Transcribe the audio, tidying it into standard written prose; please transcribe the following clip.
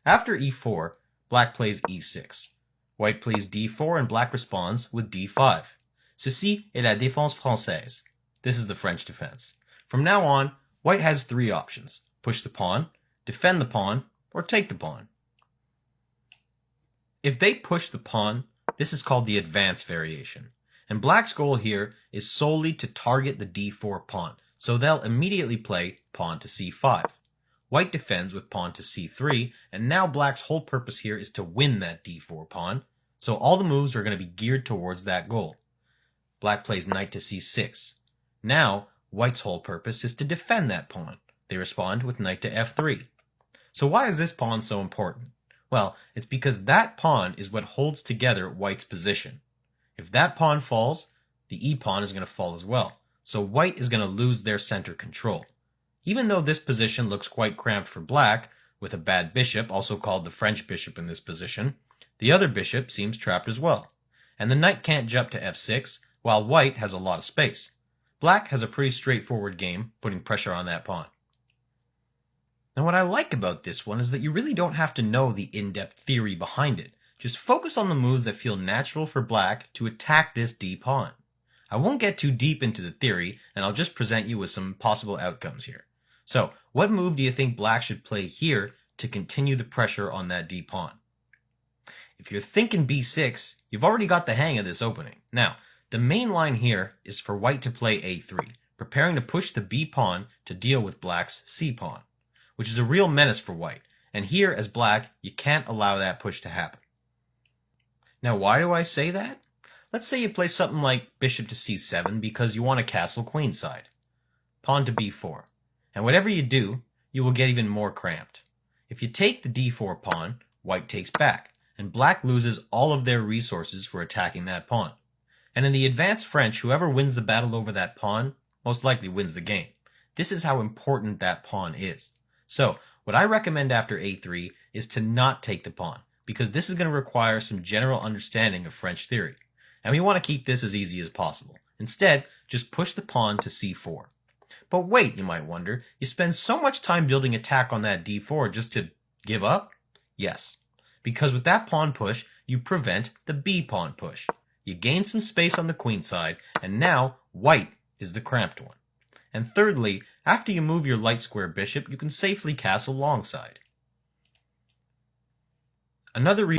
After e4, black plays e6. White plays d4 and black responds with d5. Ceci est la défense française. This is the French defense. From now on, white has three options: push the pawn, defend the pawn, or take the pawn. If they push the pawn, this is called the advance variation. And black's goal here is solely to target the d4 pawn, so they'll immediately play pawn to c5. White defends with pawn to c3, and now black's whole purpose here is to win that d4 pawn, so all the moves are going to be geared towards that goal. Black plays knight to c6. Now, white's whole purpose is to defend that pawn. They respond with knight to f3. So why is this pawn so important? Well, it's because that pawn is what holds together white's position. If that pawn falls, the e-pawn is going to fall as well, so white is going to lose their center control. Even though this position looks quite cramped for black, with a bad bishop, also called the French bishop in this position, the other bishop seems trapped as well. And the knight can't jump to f6, while white has a lot of space. Black has a pretty straightforward game, putting pressure on that pawn. Now what I like about this one is that you really don't have to know the in-depth theory behind it. Just focus on the moves that feel natural for black to attack this d-pawn. I won't get too deep into the theory, and I'll just present you with some possible outcomes here. So, what move do you think black should play here to continue the pressure on that d-pawn? If you're thinking b6, you've already got the hang of this opening. Now, the main line here is for white to play a3, preparing to push the b-pawn to deal with black's c-pawn, which is a real menace for white, and here, as black, you can't allow that push to happen. Now, why do I say that? Let's say you play something like bishop to c7 because you want to castle queenside. Pawn to b4. And whatever you do, you will get even more cramped. If you take the d4 pawn, white takes back, and black loses all of their resources for attacking that pawn. And in the advanced French, whoever wins the battle over that pawn most likely wins the game. This is how important that pawn is. So, what I recommend after a3 is to not take the pawn, because this is going to require some general understanding of French theory. And we want to keep this as easy as possible. Instead, just push the pawn to c4. But wait, you might wonder, you spend so much time building attack on that d4 just to give up? Yes, because with that pawn push, you prevent the b-pawn push. You gain some space on the queen side, and now white is the cramped one. And thirdly, after you move your light square bishop, you can safely castle longside. Another reason